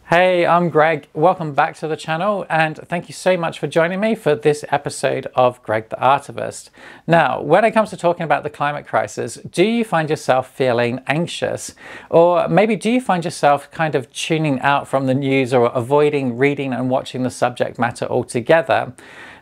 Hey, I'm Greg. Welcome back to the channel and thank you so much for joining me for this episode of Gregg The Artivist. Now, when it comes to talking about the climate crisis, do you find yourself feeling anxious? Or maybe do you find yourself kind of tuning out from the news or avoiding reading and watching the subject matter altogether?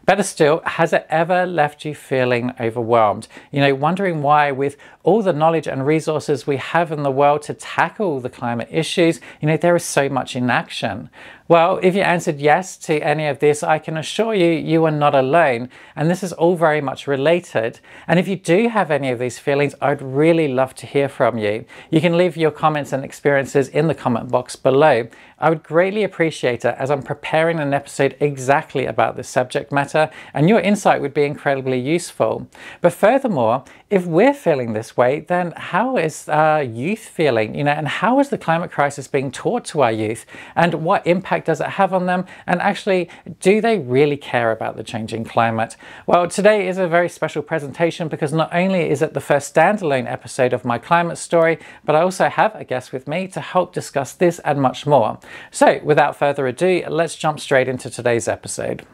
Better still, has it ever left you feeling overwhelmed? Wondering why with all the knowledge and resources we have in the world to tackle the climate issues, there is so much inaction. Well, if you answered yes to any of this, I can assure you, you are not alone. And this is all very much related. And if you do have any of these feelings, I'd really love to hear from you. You can leave your comments and experiences in the comment box below. I would greatly appreciate it as I'm preparing an episode exactly about this subject matter, and your insight would be incredibly useful. But furthermore, if we're feeling this way, then how is youth feeling? And how is the climate crisis being taught to our youth? And what impact does it have on them? And actually, do they really care about the changing climate? Well, today is a very special presentation because not only is it the first standalone episode of my climate story, but I also have a guest with me to help discuss this and much more. So without further ado, let's jump straight into today's episode.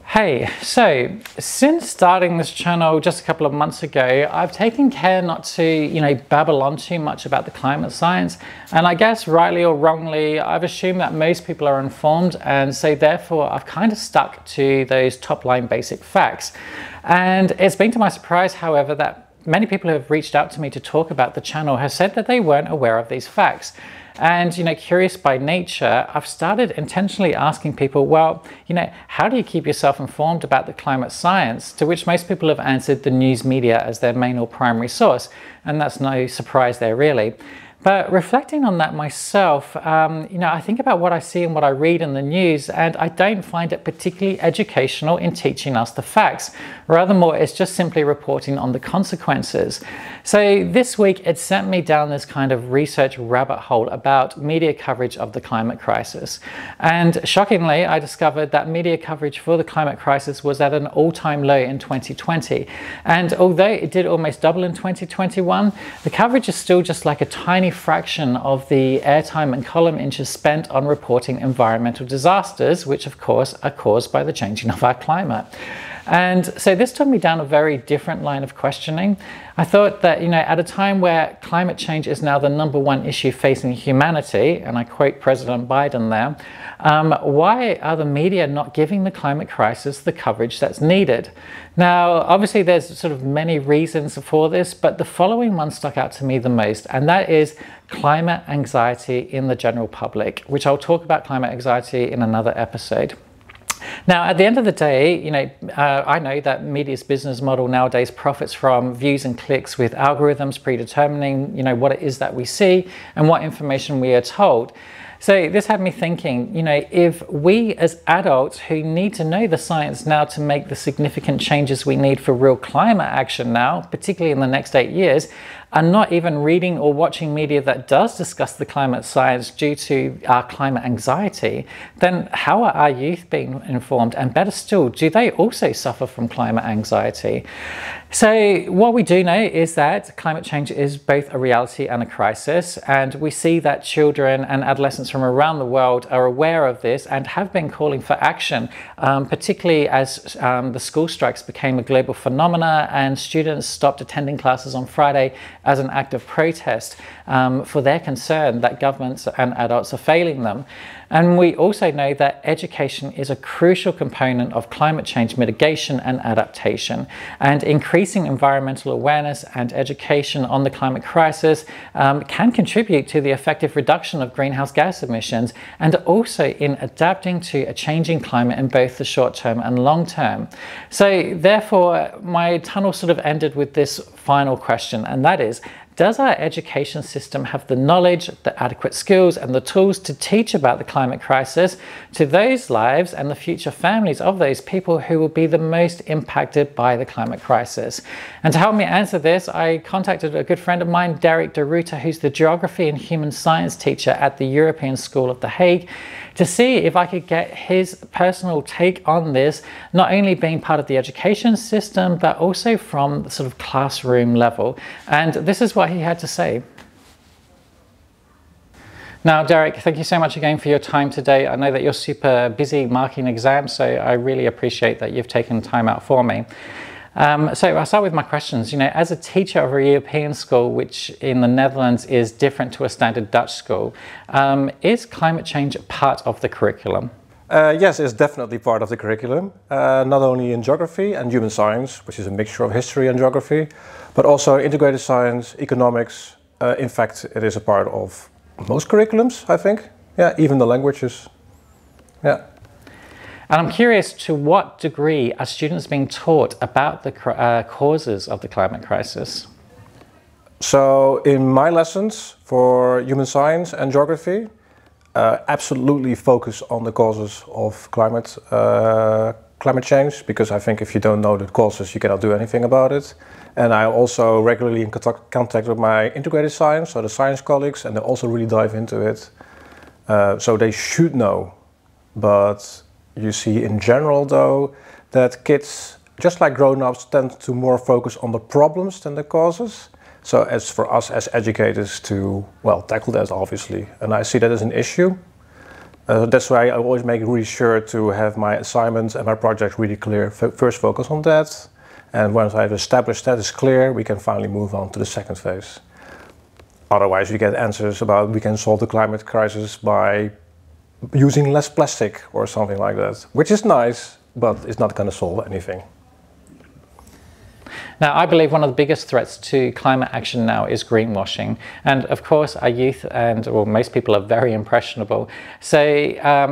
Hey, so since starting this channel just a couple of months ago, I've taken care not to, babble on too much about the climate science. And I guess rightly or wrongly, I've assumed that most people are informed. And so therefore, I've kind of stuck to those top line basic facts. And it's been to my surprise, however, that many people who have reached out to me to talk about the channel have said that they weren't aware of these facts. And, curious by nature, I've started intentionally asking people, well, how do you keep yourself informed about the climate science? To which most people have answered the news media as their main or primary source. And that's no surprise there, really. But reflecting on that myself, I think about what I see and what I read in the news, and I don't find it particularly educational in teaching us the facts. Rather more, it's just simply reporting on the consequences. So this week, it sent me down this kind of research rabbit hole about media coverage of the climate crisis. And shockingly, I discovered that media coverage for the climate crisis was at an all-time low in 2020. And although it did almost double in 2021, the coverage is still just like a tiny fraction of the airtime and column inches spent on reporting environmental disasters, which of course are caused by the changing of our climate. And so this took me down a very different line of questioning. I thought that, at a time where climate change is now the #1 issue facing humanity, and I quote President Biden there, why are the media not giving the climate crisis the coverage that's needed? Now, obviously there's sort of many reasons for this, but the following one stuck out to me the most, and that is climate anxiety in the general public, which I'll talk about climate anxiety in another episode. Now, at the end of the day, I know that media's business model nowadays profits from views and clicks with algorithms predetermining, what it is that we see and what information we are told. So this had me thinking, if we as adults who need to know the science now to make the significant changes we need for real climate action now, particularly in the next 8 years, are not even reading or watching media that does discuss the climate science due to our climate anxiety, then how are our youth being informed? And better still, do they also suffer from climate anxiety? So what we do know is that climate change is both a reality and a crisis, and we see that children and adolescents from around the world are aware of this and have been calling for action, particularly as the school strikes became a global phenomena and students stopped attending classes on Friday as an act of protest for their concern that governments and adults are failing them. And we also know that education is a crucial component of climate change mitigation and adaptation. And increasing environmental awareness and education on the climate crisis can contribute to the effective reduction of greenhouse gas emissions and also in adapting to a changing climate in both the short term and long term. So therefore, my tunnel sort of ended with this final question, and that is, does our education system have the knowledge, the adequate skills, and the tools to teach about the climate crisis to those lives and the future families of those people who will be the most impacted by the climate crisis? And to help me answer this, I contacted a good friend of mine, Derrick De Ruiter, who's the geography and human science teacher at the European School of The Hague, to see if I could get his personal take on this, not only being part of the education system, but also from the sort of classroom level. And this is what he had to say. Now, Derrick, thank you so much again for your time today. I know that you're super busy marking exams, so I really appreciate that you've taken time out for me. So I'll start with my questions. You know, as a teacher of a European school, which in the Netherlands is different to a standard Dutch school, is climate change part of the curriculum? Yes, it's definitely part of the curriculum, not only in geography and human science, which is a mixture of history and geography, but also integrated science, economics. In fact, it is a part of most curriculums, I think. Yeah, even the languages. Yeah. And I'm curious, to what degree are students being taught about the causes of the climate crisis? So in my lessons for human science and geography, absolutely focus on the causes of climate change, because I think if you don't know the causes, you cannot do anything about it. And I also regularly in contact with my integrated science, so the science colleagues, and they also really dive into it. So they should know, but you see in general though that kids, just like grown-ups, tend to more focus on the problems than the causes. So as for us as educators to, well, tackle that obviously, and I see that as an issue. That's why I always make really sure to have my assignments and my projects really clear. First focus on that, and once I've established that is clear, we can finally move on to the second phase. Otherwise you get answers about we can solve the climate crisis by using less plastic or something like that, which is nice, but it's not going to solve anything. Now, I believe one of the biggest threats to climate action now is greenwashing. And of course, our youth and, well, most people are very impressionable. So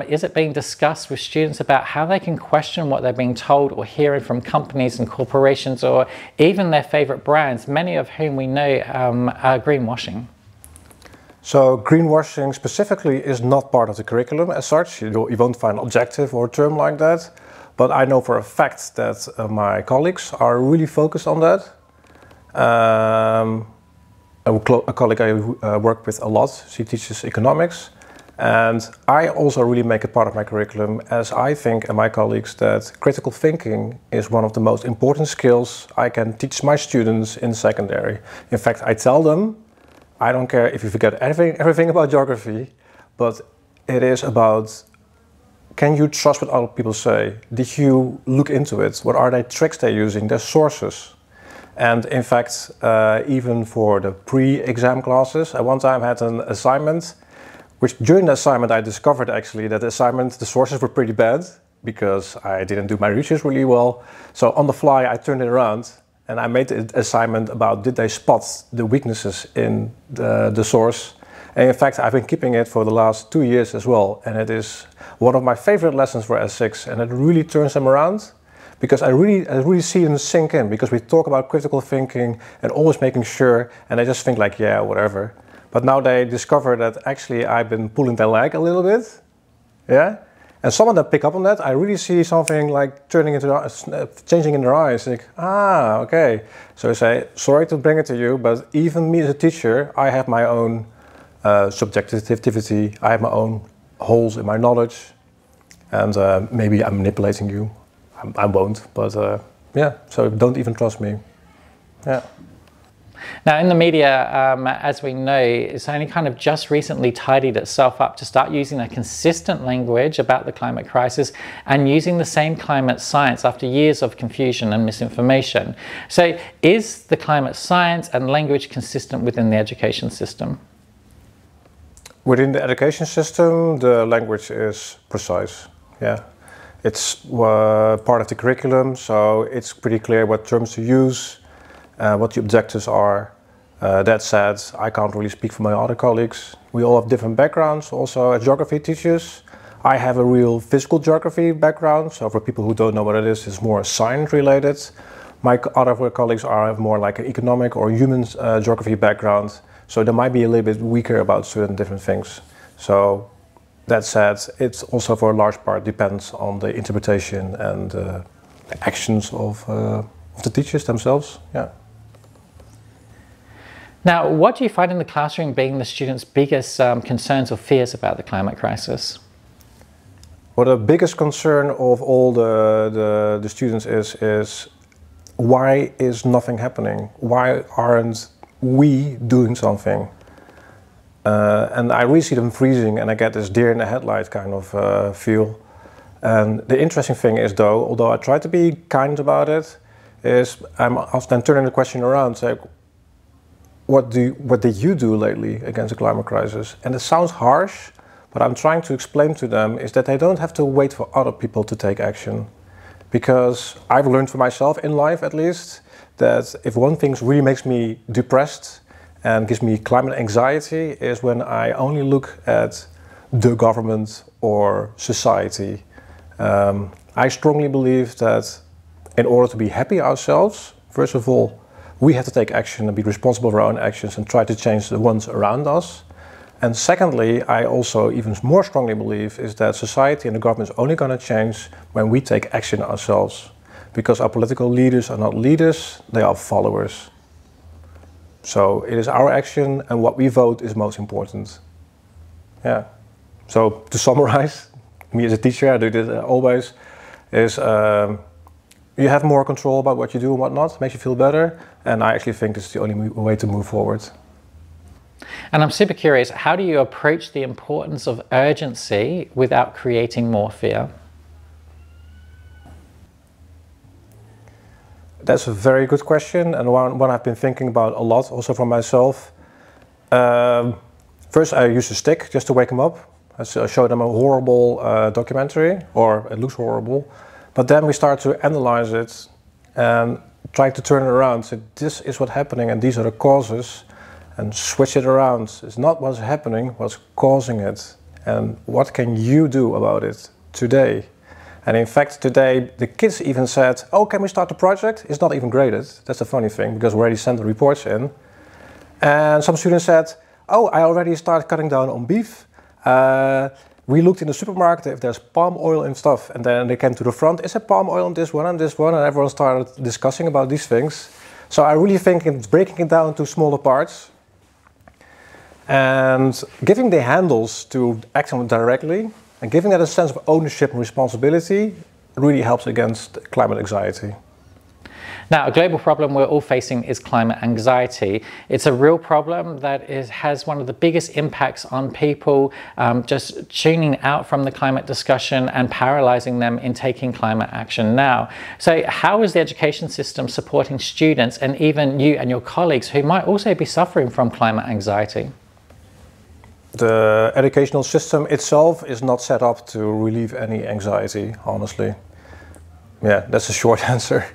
is it being discussed with students about how they can question what they're being told or hearing from companies and corporations, or even their favorite brands, many of whom we know are greenwashing? So greenwashing specifically is not part of the curriculum as such. You won't find an objective or a term like that. But I know for a fact that my colleagues are really focused on that. A colleague I work with a lot, she teaches economics. And I also really make it part of my curriculum, as I think, and my colleagues, that critical thinking is one of the most important skills I can teach my students in secondary. In fact, I tell them, I don't care if you forget everything about geography, but it is about, can you trust what other people say? Did you look into it? What are the tricks they're using, their sources? And in fact, even for the pre-exam classes, I one time had an assignment, which during the assignment I discovered actually that the sources were pretty bad, because I didn't do my research really well. So on the fly I turned it around and I made an assignment about did they spot the weaknesses in the source. And in fact, I've been keeping it for the last 2 years as well. And it is one of my favorite lessons for S6, and it really turns them around, because I really see them sink in, because we talk about critical thinking and always making sure, and they just think like, yeah, whatever. But now they discover that actually I've been pulling their leg a little bit, yeah? And some of them pick up on that. I really see something like changing in their eyes, like, ah, okay. So I say, sorry to bring it to you, but even me as a teacher, I have my own subjectivity, I have my own holes in my knowledge, and maybe I'm manipulating you. I won't, but yeah, so don't even trust me. Yeah. Now in the media, as we know, it's only kind of just recently tidied itself up to start using a consistent language about the climate crisis and using the same climate science after years of confusion and misinformation. So is the climate science and language consistent within the education system? Within the education system, the language is precise, yeah. It's part of the curriculum, so it's pretty clear what terms to use, what the objectives are. That said, I can't really speak for my other colleagues. We all have different backgrounds, also as geography teachers. I have a real physical geography background, so for people who don't know what it is, it's more science related. My other colleagues have more like an economic or human geography background, so they might be a little bit weaker about certain different things. So that said, it's also for a large part depends on the interpretation and the actions of the teachers themselves. Yeah. Now, what do you find in the classroom being the students' biggest concerns or fears about the climate crisis? Well, the biggest concern of all the students is why is nothing happening? Why aren't we doing something? And I really see them freezing, and I get this deer in the headlight kind of feel. And the interesting thing is, though, although I try to be kind about it, is I'm often turning the question around, say, what did you do lately against the climate crisis? And it sounds harsh, but I'm trying to explain to them is that they don't have to wait for other people to take action. Because I've learned for myself in life, at least, that if one thing really makes me depressed and gives me climate anxiety is when I only look at the government or society. I strongly believe that in order to be happy ourselves, first of all, we have to take action and be responsible for our own actions and try to change the ones around us. And secondly, I also even more strongly believe is that society and the government is only going to change when we take action ourselves. Because our political leaders are not leaders, they are followers. So it is our action, and what we vote is most important. Yeah. So to summarize, me as a teacher, I do this always, is you have more control about what you do and what not, makes you feel better, and I actually think it's the only way to move forward. And I'm super curious, how do you approach the importance of urgency without creating more fear? That's a very good question, and one I've been thinking about a lot, also for myself. First, I use a stick just to wake them up. I show them a horrible documentary, or it looks horrible. But then we start to analyze it and try to turn it around. So this is what's happening, and these are the causes, and switch it around. It's not what's happening, what's causing it, and what can you do about it today? And in fact, today, the kids even said, oh, can we start the project? It's not even graded. That's the funny thing, because we already sent the reports in. And some students said, oh, I already started cutting down on beef. We looked in the supermarket if there's palm oil and stuff. And then they came to the front, is there palm oil on this one and this one? And everyone started discussing about these things. So I really think it's breaking it down to smaller parts. And giving the handles to act on it directly, and giving that a sense of ownership and responsibility really helps against climate anxiety. Now, a global problem we're all facing is climate anxiety. It's a real problem that has one of the biggest impacts on people just tuning out from the climate discussion and paralyzing them in taking climate action now. So how is the education system supporting students and even you and your colleagues who might also be suffering from climate anxiety? The educational system itself is not set up to relieve any anxiety, honestly. Yeah, that's a short answer.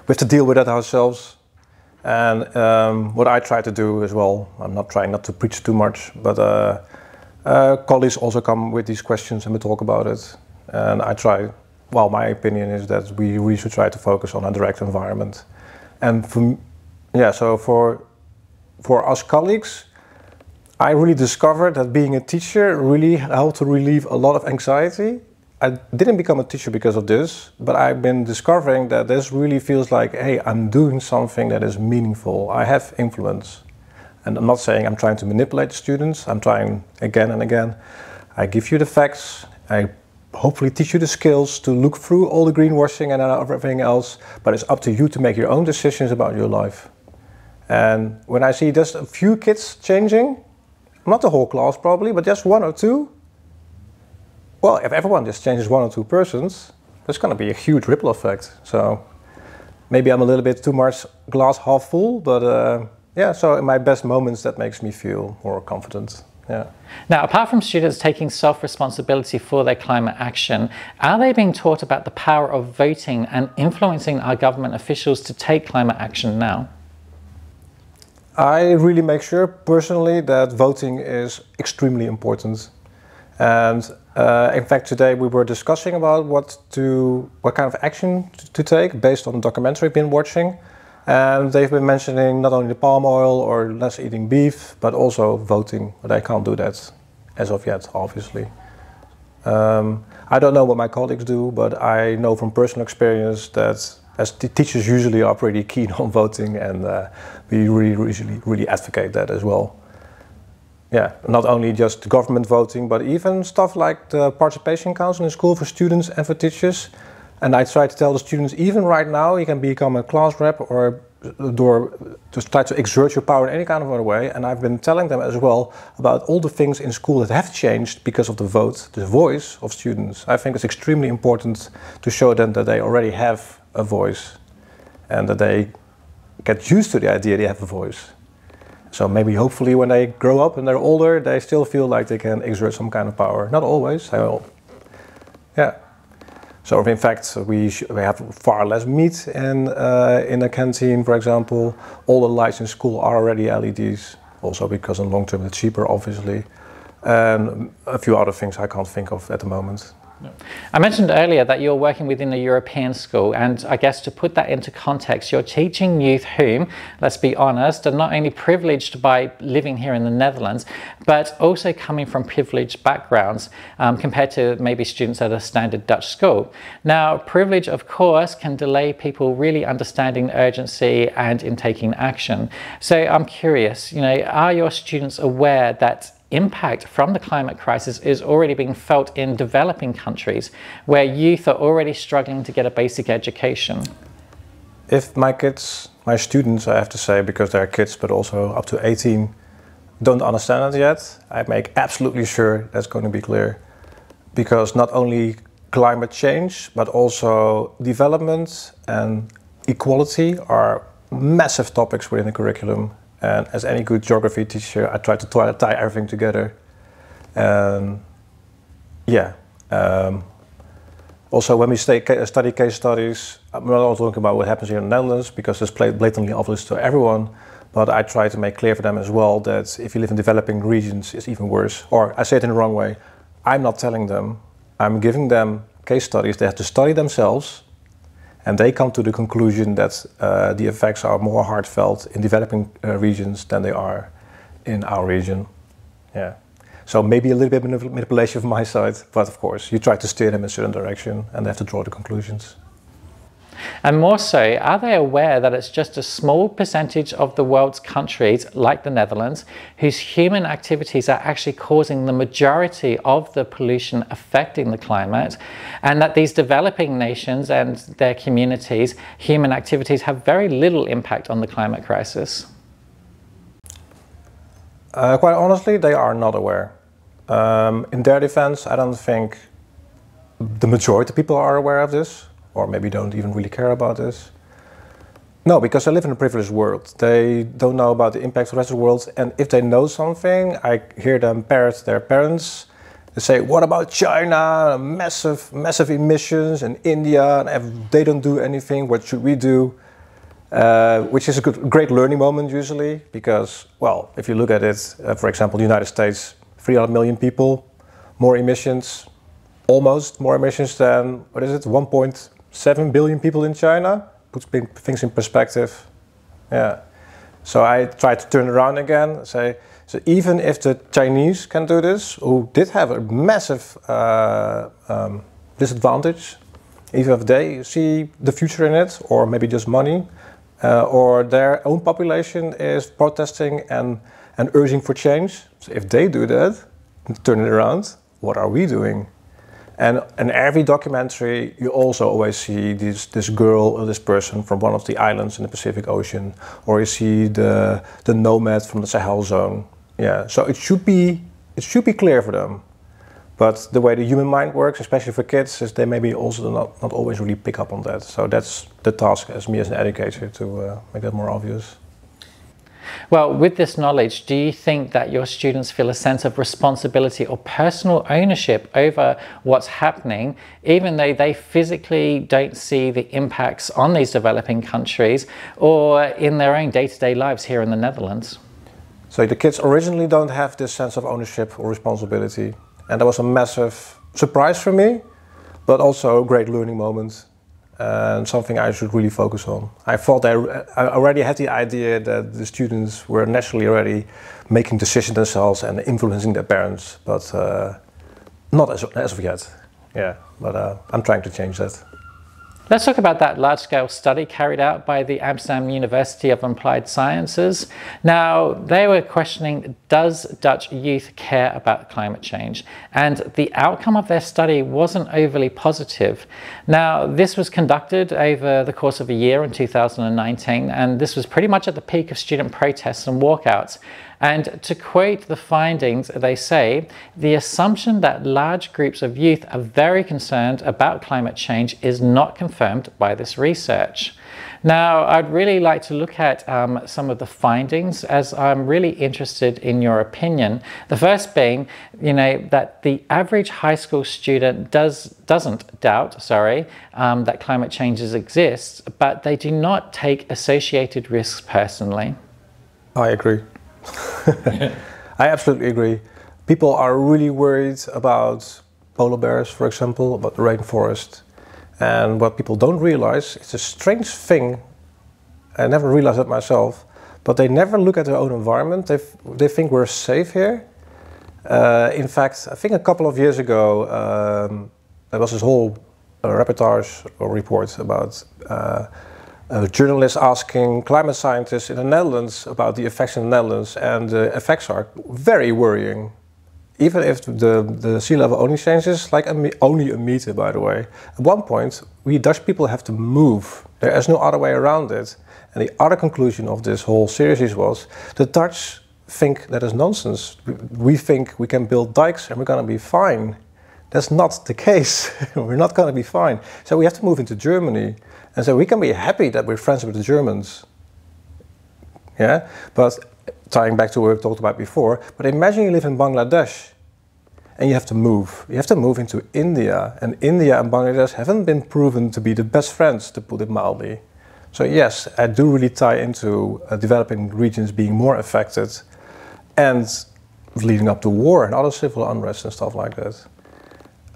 We have to deal with that ourselves. And what I try to do as well, I'm not trying not to preach too much, but colleagues also come with these questions and we talk about it. And I try, well, my opinion is that we really should try to focus on a direct environment. And for us colleagues, I really discovered that being a teacher really helped to relieve a lot of anxiety. I didn't become a teacher because of this, but I've been discovering that this really feels like, hey, I'm doing something that is meaningful. I have influence. And I'm not saying I'm trying to manipulate students. I'm trying again and again. I give you the facts. I hopefully teach you the skills to look through all the greenwashing and everything else, but it's up to you to make your own decisions about your life. And when I see just a few kids changing, not the whole class probably, but just one or two. Well, if everyone just changes one or two persons, there's going to be a huge ripple effect. So maybe I'm a little bit too much glass half full, but yeah, so in my best moments that makes me feel more confident. Yeah. Now, apart from students taking self-responsibility for their climate action, are they being taught about the power of voting and influencing our government officials to take climate action now? I really make sure personally that voting is extremely important. And In fact, today we were discussing about what kind of action to take based on the documentary we've been watching. And they've been mentioning not only the palm oil or less eating beef, but also voting. But I can't do that as of yet, obviously. I don't know what my colleagues do, but I know from personal experience that as teachers usually are pretty keen on voting, and we really advocate that as well. Yeah, not only just government voting, but even stuff like the participation council in school for students and for teachers. And I try to tell the students, even right now, you can become a class rep or just try to exert your power in any kind of other way. And I've been telling them as well about all the things in school that have changed because of the vote, the voice of students. I think it's extremely important to show them that they already have a voice and that they get used to the idea they have a voice. So maybe hopefully when they grow up and they're older, they still feel like they can exert some kind of power. Not always, yeah. So in fact, we have far less meat in the canteen, for example. All the lights in school are already LEDs, also because in long term it's cheaper, obviously. And a few other things I can't think of at the moment. No. I mentioned earlier that you're working within a European school, and I guess to put that into context, you're teaching youth whom, let's be honest, are not only privileged by living here in the Netherlands, but also coming from privileged backgrounds compared to maybe students at a standard Dutch school. Now, privilege, of course, can delay people really understanding the urgency and in taking action. So I'm curious, are your students aware that impact from the climate crisis is already being felt in developing countries where youth are already struggling to get a basic education? If my kids, my students, I have to say, because they're kids but also up to 18, don't understand it yet, I make absolutely sure that's going to be clear. Because not only climate change but also development and equality are massive topics within the curriculum. And as any good geography teacher, I try to tie everything together. Also, when we study case studies, I'm not only talking about what happens here in the Netherlands, because it's blatantly obvious to everyone, but I try to make clear for them as well that if you live in developing regions, it's even worse. Or I say it in the wrong way. I'm not telling them, I'm giving them case studies. They have to study themselves. And they come to the conclusion that the effects are more heartfelt in developing regions than they are in our region. Yeah. So maybe a little bit of manipulation from my side, but of course you try to steer them in a certain direction and they have to draw the conclusions. And more so, are they aware that it's just a small percentage of the world's countries, like the Netherlands, whose human activities are actually causing the majority of the pollution affecting the climate, and that these developing nations and their communities, human activities have very little impact on the climate crisis? Quite honestly, they are not aware. In their defense, I don't think the majority of people are aware of this. Or maybe don't even really care about this. No, because they live in a privileged world. They don't know about the impact of the rest of the world. And if they know something, I hear them parrot their parents. They say, what about China? Massive emissions, and India, and if they don't do anything, what should we do? Which is a great learning moment usually, because, well, if you look at it, for example, the United States, 300 million people, more emissions, almost more emissions than, 1.7 billion people in China. Puts things in perspective. Yeah. So I try to turn around again, say, so even if the Chinese can do this, who did have a massive disadvantage, even if they see the future in it, or maybe just money, or their own population is protesting and urging for change. So if they do that, turn it around, what are we doing? And in every documentary, you also always see this girl or this person from one of the islands in the Pacific Ocean, or you see the nomad from the Sahel zone. Yeah, so it should be clear for them. But the way the human mind works, especially for kids, is they maybe also not always really pick up on that. So that's the task as me as an educator to make that more obvious. Well, with this knowledge, do you think that your students feel a sense of responsibility or personal ownership over what's happening, even though they physically don't see the impacts on these developing countries or in their own day-to-day lives here in the Netherlands? So the kids originally don't have this sense of ownership or responsibility. And there was a massive surprise for me, but also a great learning moment and something I should really focus on. I thought I already had the idea that the students were naturally already making decisions themselves and influencing their parents, but not as of yet. Yeah, but I'm trying to change that. Let's talk about that large-scale study carried out by the Amsterdam University of Applied Sciences. Now, they were questioning, does Dutch youth care about climate change? And the outcome of their study wasn't overly positive. Now, this was conducted over the course of a year in 2019, and this was pretty much at the peak of student protests and walkouts. And to quote the findings, they say, the assumption that large groups of youth are very concerned about climate change is not confirmed by this research. Now, I'd really like to look at some of the findings, as I'm really interested in your opinion. The first being, that the average high school student doesn't doubt, that climate changes exist, but they do not take associated risks personally. I agree. I absolutely agree. People are really worried about polar bears, for example, about the rainforest. And what people don't realize, it's a strange thing, I never realized that myself, but they never look at their own environment. They think we're safe here. In fact, I think a couple of years ago, there was this whole reportage or report about journalists asking climate scientists in the Netherlands about the effects in the Netherlands, and the effects are very worrying. Even if the sea level only changes like only a meter, by the way. At one point, we Dutch people have to move. There is no other way around it. And the other conclusion of this whole series was, the Dutch think that is nonsense. We think we can build dikes and we're going to be fine. That's not the case. We're not going to be fine. So we have to move into Germany. And so we can be happy that we're friends with the Germans. Yeah, but tying back to what we talked about before, but imagine you live in Bangladesh and you have to move. You have to move into India, and India and Bangladesh haven't been proven to be the best friends, to put it mildly. So yes, I do really tie into developing regions being more affected and leading up to war and other civil unrest and stuff like that.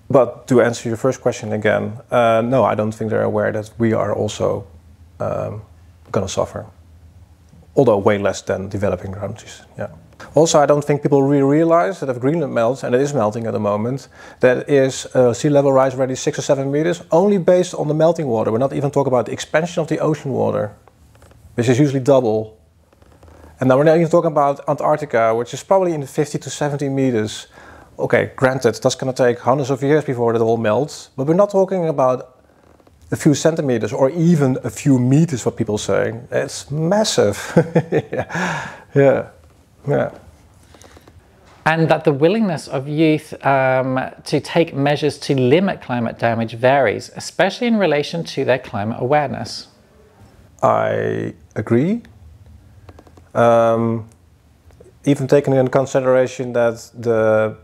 But to answer your first question again, no, I don't think they're aware that we are also going to suffer. Although way less than developing countries. Yeah. Also, I don't think people really realize that if Greenland melts, and it is melting at the moment, that is sea level rise already 6 or 7 meters, only based on the melting water. We're not even talking about the expansion of the ocean water, which is usually double. And now we're not even talking about Antarctica, which is probably in the 50 to 70 meters. Okay, granted, that's going to take hundreds of years before it all melts, but we're not talking about a few centimeters or even a few meters, what people say. It's massive. yeah. And that the willingness of youth to take measures to limit climate damage varies, especially in relation to their climate awareness. I agree. Even taking into consideration that the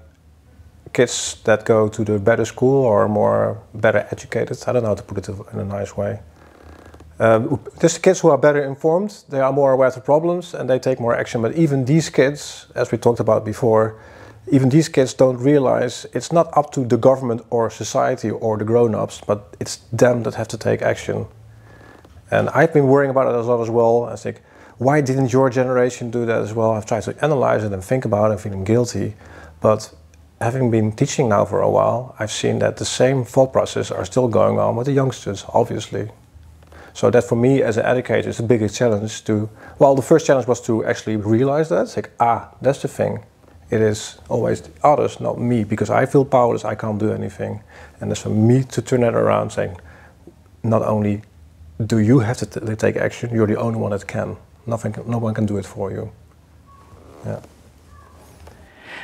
kids that go to the better school are better educated. I don't know how to put it in a nice way. Just kids who are better informed, they are more aware of the problems and they take more action. But even these kids, as we talked about before, even these kids don't realize it's not up to the government or society or the grown-ups, but it's them that have to take action. And I've been worrying about it a lot as well. I think, why didn't your generation do that as well? I've tried to analyze it and think about it and feeling guilty. But having been teaching now for a while, I've seen that the same thought process are still going on with the youngsters, obviously. So that for me as an educator is the biggest challenge to, well, the first challenge was to actually realize that. It's like, that's the thing. It is always the others, not me, because I feel powerless, I can't do anything. And it's for me to turn that around, saying, not only do you have to take action, you're the only one that can. No one can do it for you. Yeah.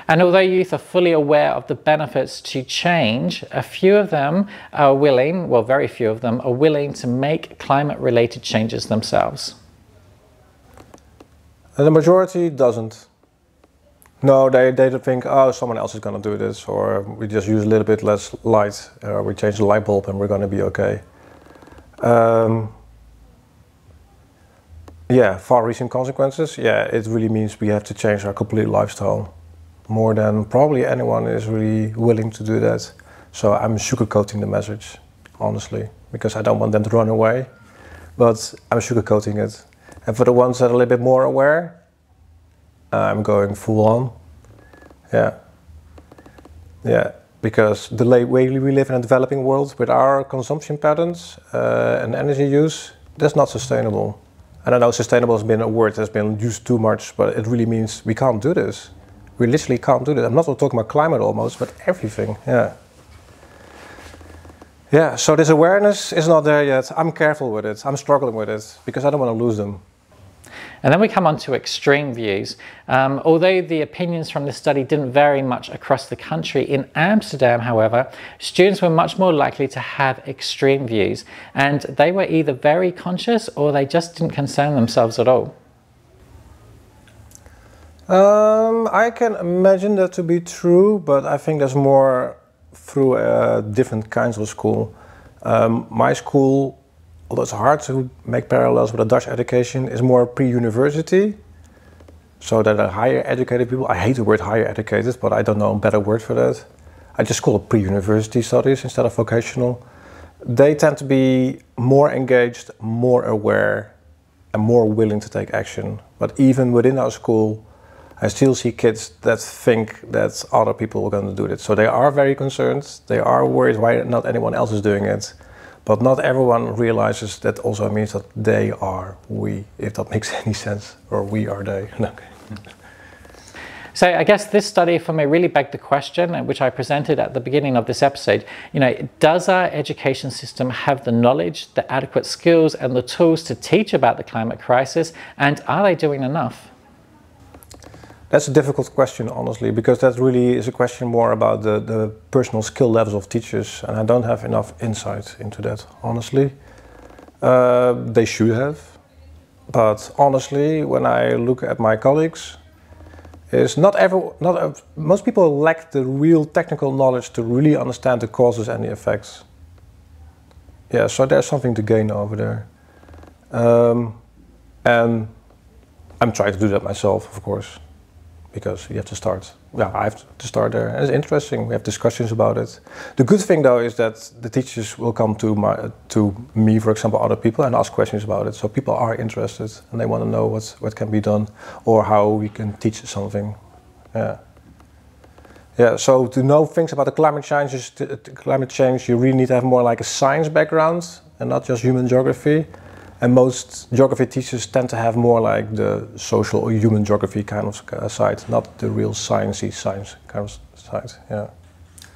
And although youth are fully aware of the benefits to change, a few of them are willing, well, very few of them are willing to make climate-related changes themselves. And the majority doesn't. No, they don't think, oh, someone else is going to do this, or we just use a little bit less light, or we change the light bulb and we're going to be okay. Yeah, far-reaching consequences. Yeah, it really means we have to change our complete lifestyle. More than probably anyone is really willing to do that. So I'm sugarcoating the message, honestly, because I don't want them to run away, but I'm sugarcoating it. And for the ones that are a little bit more aware, I'm going full on. Yeah. Yeah, because the way we live in a developing world with our consumption patterns and energy use, that's not sustainable. And I know sustainable has been a word that's been used too much, but it really means we can't do this. We literally can't do this. I'm not talking about climate almost, but everything, yeah. Yeah, so this awareness is not there yet. I'm careful with it. I'm struggling with it because I don't want to lose them. And then we come on to extreme views. Although the opinions from this study didn't vary much across the country, in Amsterdam, however, students were much more likely to have extreme views, and they were either very conscious or they just didn't concern themselves at all. I can imagine that to be true, but I think there's more through different kinds of school. My school, although it's hard to make parallels with a Dutch education, is more pre-university. So that are higher educated people, I hate the word higher educated, but I don't know a better word for that. I just call it pre-university studies instead of vocational. They tend to be more engaged, more aware, and more willing to take action. But even within our school, I still see kids that think that other people are going to do it. So they are very concerned, they are worried why not anyone else is doing it. But not everyone realizes that also means that they are we, if that makes any sense, or we are they. Okay. So I guess this study for me really begged the question, which I presented at the beginning of this episode, does our education system have the knowledge, the adequate skills and the tools to teach about the climate crisis, and are they doing enough? That's a difficult question, honestly, because that really is a question more about the personal skill levels of teachers, and I don't have enough insight into that, honestly. They should have, but honestly, when I look at my colleagues, most people lack the real technical knowledge to really understand the causes and the effects. Yeah, so there's something to gain over there. And I'm trying to do that myself, of course. Because you have to start, I have to start there. And it's interesting, we have discussions about it. The good thing though is that the teachers will come to me, for example, other people, and ask questions about it. So people are interested and they want to know what can be done or how we can teach something. Yeah, so to know things about the climate change, you really need to have more like a science background and not just human geography. And most geography teachers tend to have more like the social or human geography kind of side, not the real sciencey science kind of side. Yeah.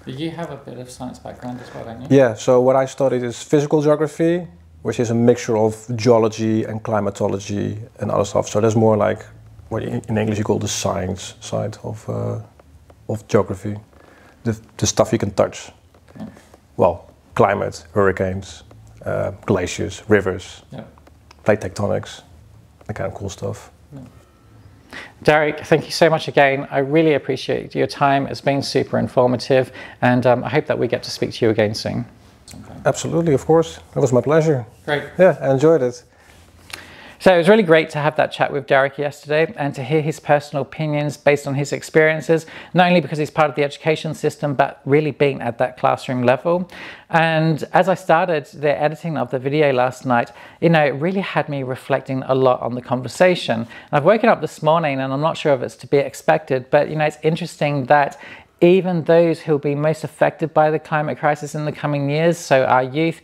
You have a bit of science background as well, don't you? Yeah. So what I studied is physical geography, which is a mixture of geology and climatology and other stuff. So that's more like what in English you call the science side of geography, the stuff you can touch. Okay. Well, climate, hurricanes. Glaciers, rivers, plate tectonics, that kind of cool stuff. Yeah. Derrick, thank you so much again. I really appreciate your time. It's been super informative, and I hope that we get to speak to you again soon. Okay. Absolutely, of course. It was my pleasure. Great. Yeah, I enjoyed it. So it was really great to have that chat with Derrick yesterday and to hear his personal opinions based on his experiences, not only because he's part of the education system, but really being at that classroom level. And as I started the editing of the video last night, it really had me reflecting a lot on the conversation. And I've woken up this morning and I'm not sure if it's to be expected, but it's interesting that even those who will be most affected by the climate crisis in the coming years, so our youth,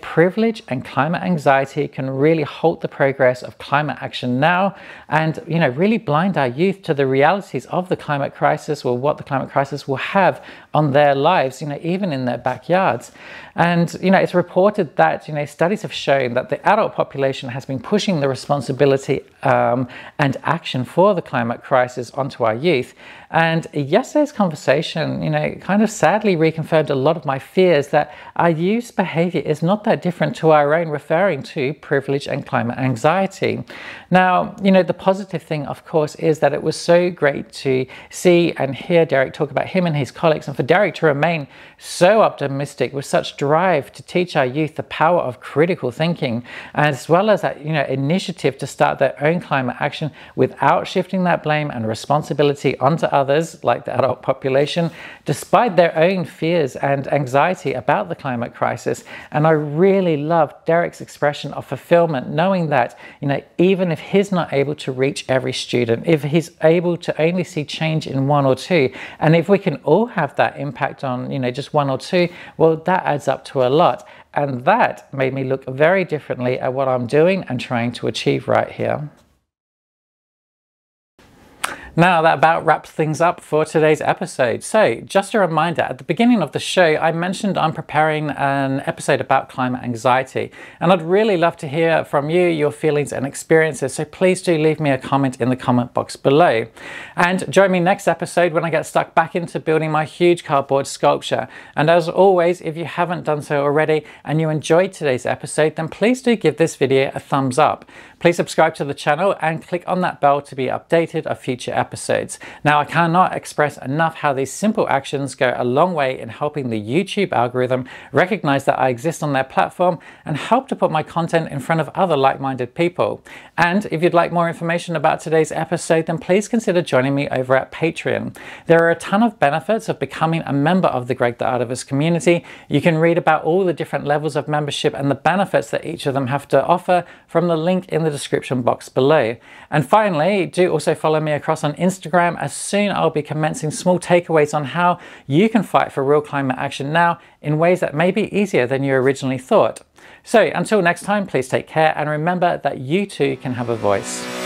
privilege and climate anxiety can really halt the progress of climate action now and, really blind our youth to the realities of the climate crisis or what the climate crisis will have on their lives, even in their backyards. And, it's reported that, studies have shown that the adult population has been pushing the responsibility and action for the climate crisis onto our youth. And yesterday's conversation, kind of sadly reconfirmed a lot of my fears that our youth's behavior is not that different to our own, referring to privilege and climate anxiety. Now, the positive thing, of course, is that it was so great to see and hear Derrick talk about him and his colleagues, and for Derrick to remain so optimistic with such drive to teach our youth the power of critical thinking, as well as that, initiative to start their own climate action without shifting that blame and responsibility onto others, like the adult population. population, despite their own fears and anxiety about the climate crisis. And I really love Derrick's expression of fulfillment, knowing that, even if he's not able to reach every student, if he's able to only see change in one or two, and if we can all have that impact on, just one or two, well, that adds up to a lot. And that made me look very differently at what I'm doing and trying to achieve right here. Now that about wraps things up for today's episode. So just a reminder, at the beginning of the show, I mentioned I'm preparing an episode about climate anxiety, and I'd really love to hear from you, your feelings and experiences. So please do leave me a comment in the comment box below. And join me next episode when I get stuck back into building my huge cardboard sculpture. And as always, if you haven't done so already and you enjoyed today's episode, then please do give this video a thumbs up. Please subscribe to the channel and click on that bell to be updated of future episodes. Now, I cannot express enough how these simple actions go a long way in helping the YouTube algorithm recognize that I exist on their platform and help to put my content in front of other like-minded people. And if you'd like more information about today's episode, then please consider joining me over at Patreon. There are a ton of benefits of becoming a member of the Gregg The Artivist community. You can read about all the different levels of membership and the benefits that each of them have to offer from the link in the description box below. And finally, do also follow me across on Instagram, as soon I'll be commencing small takeaways on how you can fight for real climate action now in ways that may be easier than you originally thought. So until next time, please take care and remember that you too can have a voice.